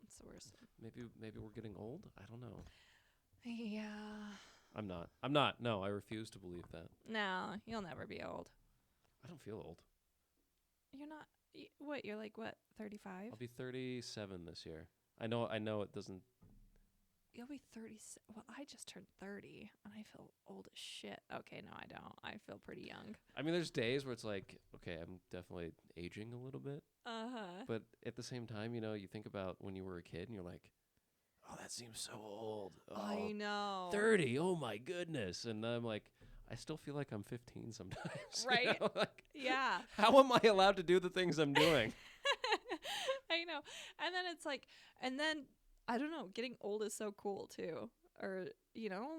It's the worst. Maybe we're getting old. I don't know. Yeah. I'm not. No, I refuse to believe that. No, you'll never be old. I don't feel old. You're not. What? You're like what? 35. I'll be 37 this year. I know it doesn't. You'll be 30. Well, I just turned 30, and I feel old as shit. Okay, no, I don't. I feel pretty young. I mean, there's days where it's like, okay, I'm definitely aging a little bit. But at the same time, you think about when you were a kid, and you're like, oh, that seems so old. Oh, I know. 30. Oh my goodness. And I'm like, I still feel like I'm 15 sometimes. Right. Like, Yeah. how am I allowed to do the things I'm doing? I know. And then it's like, I don't know, getting old is so cool too. Or,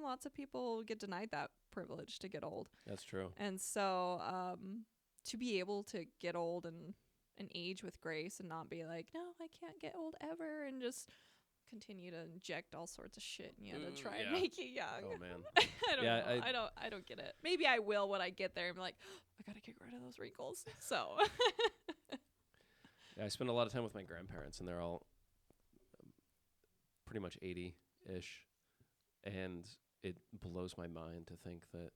lots of people get denied that privilege to get old. That's true. And so to be able to get old and age with grace and not be like, no, I can't get old ever, and just continue to inject all sorts of shit in you to try and make you young. Oh, man. I don't know. I don't get it. Maybe I will when I get there and be like, oh, I got to get rid of those wrinkles. So... Yeah, I spend a lot of time with my grandparents, and they're all pretty much 80-ish, and it blows my mind to think that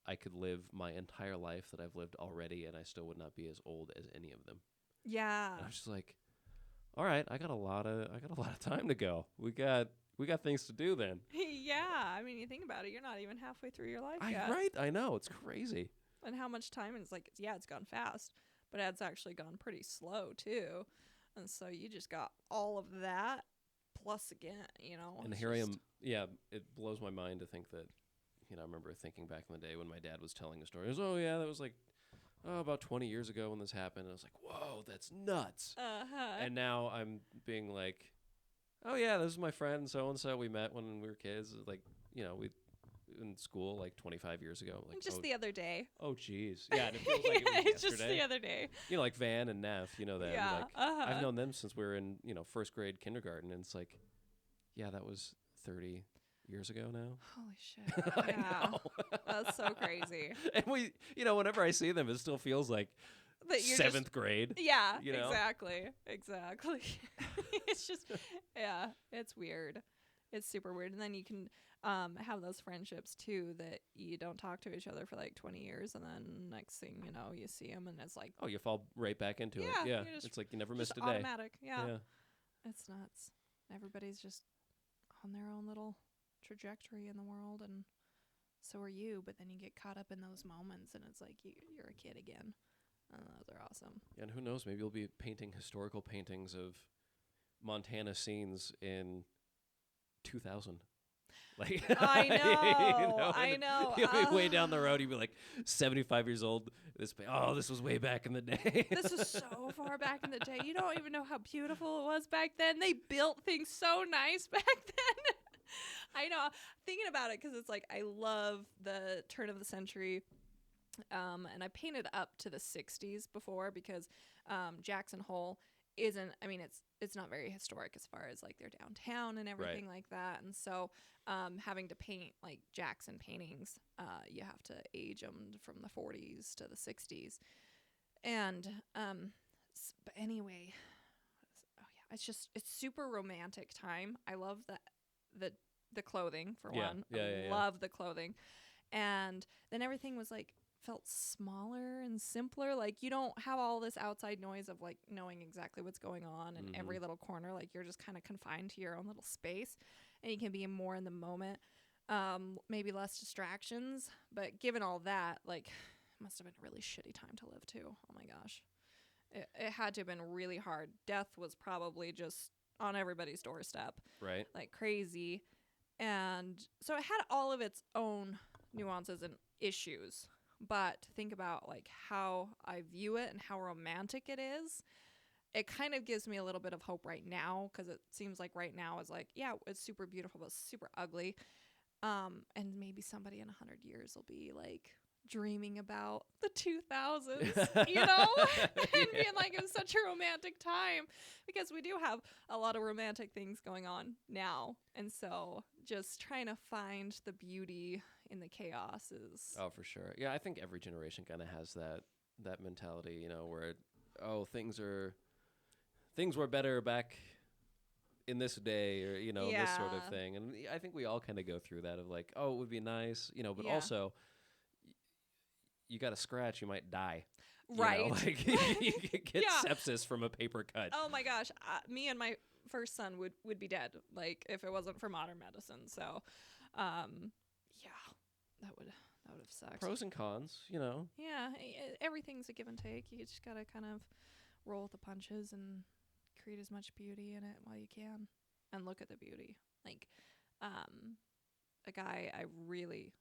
I could live my entire life that I've lived already, and I still would not be as old as any of them. Yeah. And I was just like, all right, I got a lot of time to go. We got things to do then. Yeah. I mean, you think about it, you're not even halfway through your life yet. Right? I know, it's crazy. And how much time, and it's like, yeah, it's gone fast, but it's actually gone pretty slow too. And so you just got all of that plus again, And here I am. Yeah, it blows my mind to think that, I remember thinking back in the day when my dad was telling a story. It was, oh yeah, that was like, about 20 years ago when this happened. And I was like, whoa, that's nuts. And now I'm being like, oh yeah, this is my friend so-and-so. We met when we were kids. Like, we in school like 25 years ago. Like, just the other day. Oh, geez. Yeah, and it feels like it was it's yesterday. Just the other day. Like Van and Neff, them. Yeah. Like, I've known them since we were in, first grade kindergarten. And it's like, yeah, that was 30 years ago now. Holy shit. Yeah. I know. That's so crazy. And we, whenever I see them, it still feels like seventh grade. Yeah, exactly. It's just, yeah, it's weird. It's super weird. And then you can have those friendships too that you don't talk to each other for like 20 years, and then next thing you know, you see them and it's like, oh, you fall right back into it. Yeah, it's like you never missed a day. Automatic. Yeah, it's nuts. Everybody's just on their own little trajectory in the world, and so are you. But then you get caught up in those moments, and it's like you're a kid again. Those are awesome. And who knows? Maybe you'll be painting historical paintings of Montana scenes in 2000. Like I know, I know. You'll be way down the road. You'll be like 75 years old. This was way back in the day. This is so far back in the day. You don't even know how beautiful it was back then. They built things so nice back then. I know. Thinking about it, because it's like I love the turn of the century. And I painted up to the 60s before, because Jackson Hole isn't, I mean, it's not very historic as far as like their downtown and everything like that. And so having to paint like Jackson paintings, you have to age them from the 40s to the 60s. And but anyway, it's super romantic time. I love the clothing for one. I love the clothing. And then everything was like felt smaller and simpler. Like you don't have all this outside noise of like knowing exactly what's going on in every little corner. Like you're just kind of confined to your own little space, and you can be more in the moment. Maybe less distractions, but given all that, like it must have been a really shitty time to live too. Oh my gosh. It had to have been really hard. Death was probably just on everybody's doorstep. Right. Like crazy. And so it had all of its own nuances and issues. But to think about like how I view it and how romantic it is, it kind of gives me a little bit of hope right now, because it seems like right now is like, yeah, it's super beautiful, but super ugly. And maybe somebody in 100 years will be like dreaming about the 2000s, and being like, it was such a romantic time, because we do have a lot of romantic things going on now. And so just trying to find the beauty in the chaos is... Oh, for sure. Yeah, I think every generation kind of has that mentality, where, things were better back in this day, or, this sort of thing. And I think we all kind of go through that of like, oh, it would be nice, but also you got a scratch, you might die. Right. Like you could get sepsis from a paper cut. Oh my gosh. Me and my first son would be dead, like if it wasn't for modern medicine. So, that would have sucked. Pros and cons, Yeah, everything's a give and take. You just gotta kind of roll with the punches and create as much beauty in it while you can, and look at the beauty. Like, a guy I really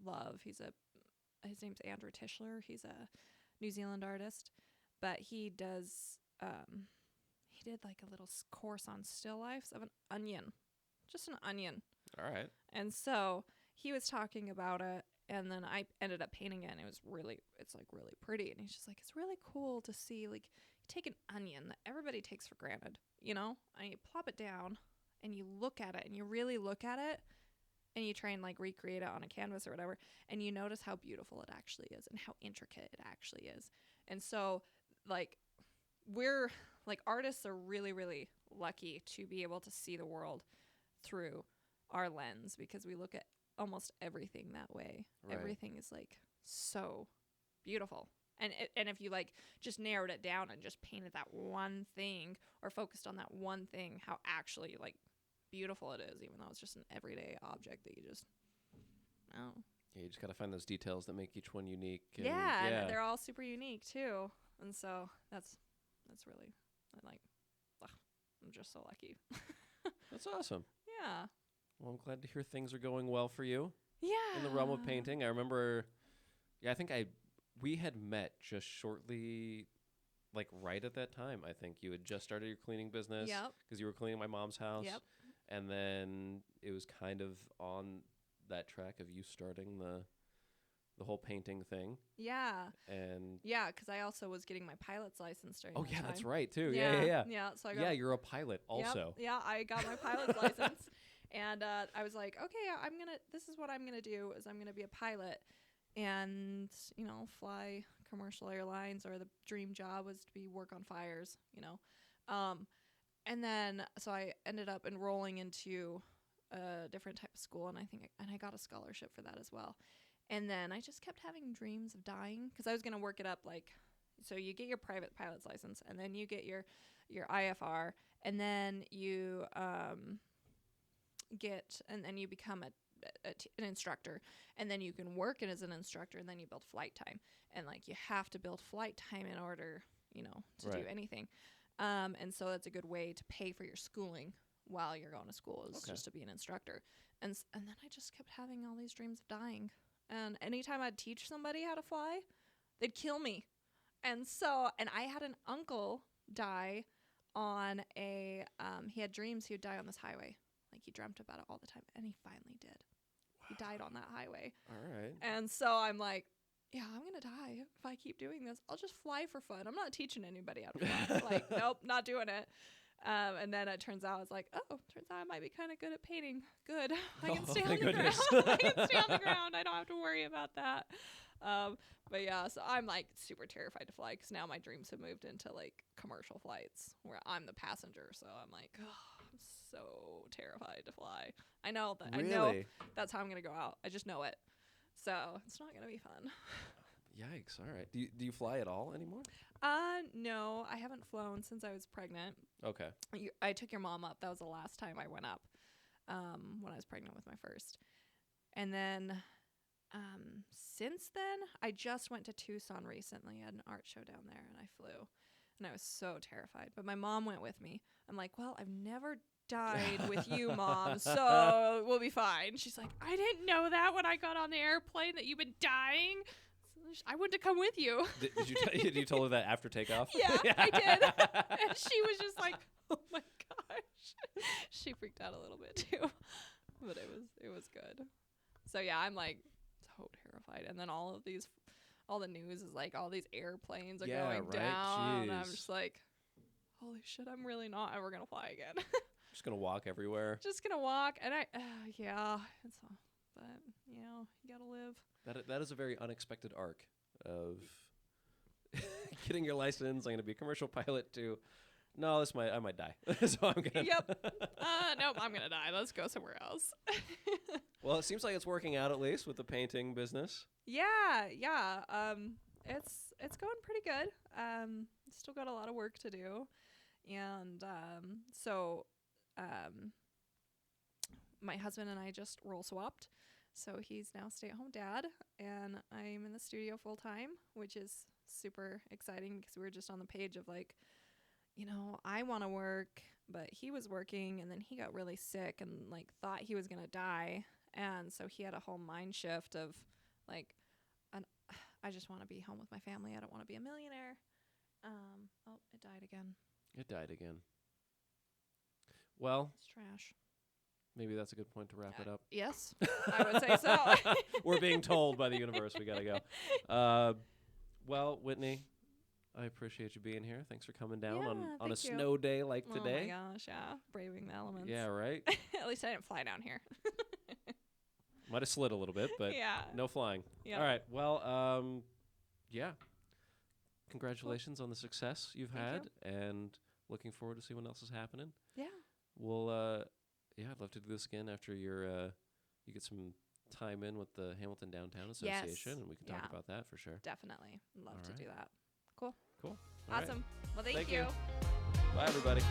love. His name's Andrew Tischler. He's a New Zealand artist, but he does. He did like a little course on still lifes of an onion, just an onion. All right. And so he was talking about it, and then I ended up painting it, and it's like really pretty. And he's just like, it's really cool to see, like, you take an onion that everybody takes for granted, and you plop it down, and you look at it, and you really look at it, and you try and like recreate it on a canvas or whatever, and you notice how beautiful it actually is and how intricate it actually is. And so like we're like artists are really, really lucky to be able to see the world through our lens, because we look at almost everything that way. Right. Everything is like so beautiful. And if you like just narrowed it down and just painted that one thing or focused on that one thing, how actually like beautiful it is, even though it's just an everyday object that you just, oh. Yeah, you just gotta find those details that make each one unique. And Yeah, and they're all super unique too. And so that's really, I like, ugh, I'm just so lucky. That's awesome. Yeah. Well, I'm glad to hear things are going well for you Yeah. in the realm of painting. I remember, I think we had met just shortly, like right at that time. I think you had just started your cleaning business. Yep. Because you were cleaning my mom's house. Yep. And then it was kind of on that track of you starting the whole painting thing. Yeah. And yeah, because I also was getting my pilot's license during that time. that's right too. Yeah. Yeah, so I got, You're a pilot also. Yep, yeah, I got my pilot's license, and I was like, okay, this is what I'm gonna do, is I'm gonna be a pilot, and fly commercial airlines, or the dream job was to be work on fires, and then so I ended up enrolling into a different type of school, and I got a scholarship for that as well. And then I just kept having dreams of dying, because I was going to work it up like, so you get your private pilot's license, and then you get your IFR, and then you and then you become an instructor, and then you can work as an instructor, and then you build flight time. And like you have to build flight time in order, to do anything. And so that's a good way to pay for your schooling while you're going to school, is just to be an instructor. And then I just kept having all these dreams of dying. And anytime I'd teach somebody how to fly, they'd kill me. And I had an uncle die on he had dreams he would die on this highway. Like he dreamt about it all the time, and he finally did. Wow. He died on that highway. All right. And so I'm like, yeah, I'm going to die if I keep doing this. I'll just fly for fun. I'm not teaching anybody how to fly. Like, nope, not doing it. And then it turns out I was like, turns out I might be kind of good at painting. Good. I can stay on the ground. I can stay on the ground. I don't have to worry about that. But yeah, so I'm like super terrified to fly, because now my dreams have moved into like commercial flights where I'm the passenger. So I'm like, I'm so terrified to fly. I know that. Really? I know that's how I'm going to go out. I just know it. So it's not going to be fun. Yikes. All right. Do you fly at all anymore? No, I haven't flown since I was pregnant. Okay. I took your mom up. That was the last time I went up, when I was pregnant with my first. And then, since then, I just went to Tucson recently. I had an art show down there, and I flew, and I was so terrified. But my mom went with me. I'm like, well, I've never died with you, Mom, so we'll be fine. She's like, I didn't know that when I got on the airplane, that you've been dying. I wouldn't have come with you. Did you tell her that after takeoff? Yeah, I did. And she was just like, oh my gosh. She freaked out a little bit too. But it was good. So yeah, I'm like so terrified. And then all the news is like all these airplanes are going down. And I'm just like, holy shit, I'm really not ever gonna fly again. Just gonna walk everywhere. Just gonna walk, and but you gotta live. That is a very unexpected arc of getting your license. I'm going to be a commercial pilot too. No, I might die. So I'm going to. Yep. Nope, I'm going to die. Let's go somewhere else. Well, it seems like it's working out, at least with the painting business. Yeah. It's going pretty good. Still got a lot of work to do. And my husband and I just role swapped. So he's now stay-at-home dad, and I'm in the studio full-time, which is super exciting, because we were just on the page of like, I want to work, but he was working, and then he got really sick and like thought he was going to die. And so he had a whole mind shift of like, I just want to be home with my family. I don't want to be a millionaire. It died again. It died again. Well, it's trash. Maybe that's a good point to wrap it up. Yes, I would say so. We're being told by the universe we got to go. Well, Whitney, I appreciate you being here. Thanks for coming down on a snow day like today. Oh my gosh, yeah. Braving the elements. Yeah, right? At least I didn't fly down here. Might have slid a little bit, but no flying. Yep. All right. Well, yeah. Congratulations on the success you've had, and looking forward to see what else is happening. Yeah. We'll, I'd love to do this again after you get some time in with the Hamilton Downtown Yes. Association, and we can talk Yeah. about that for sure. Definitely. Love All to right. do that. Cool. Cool. All right. Awesome. Well, thank Thank you. you. Bye, everybody.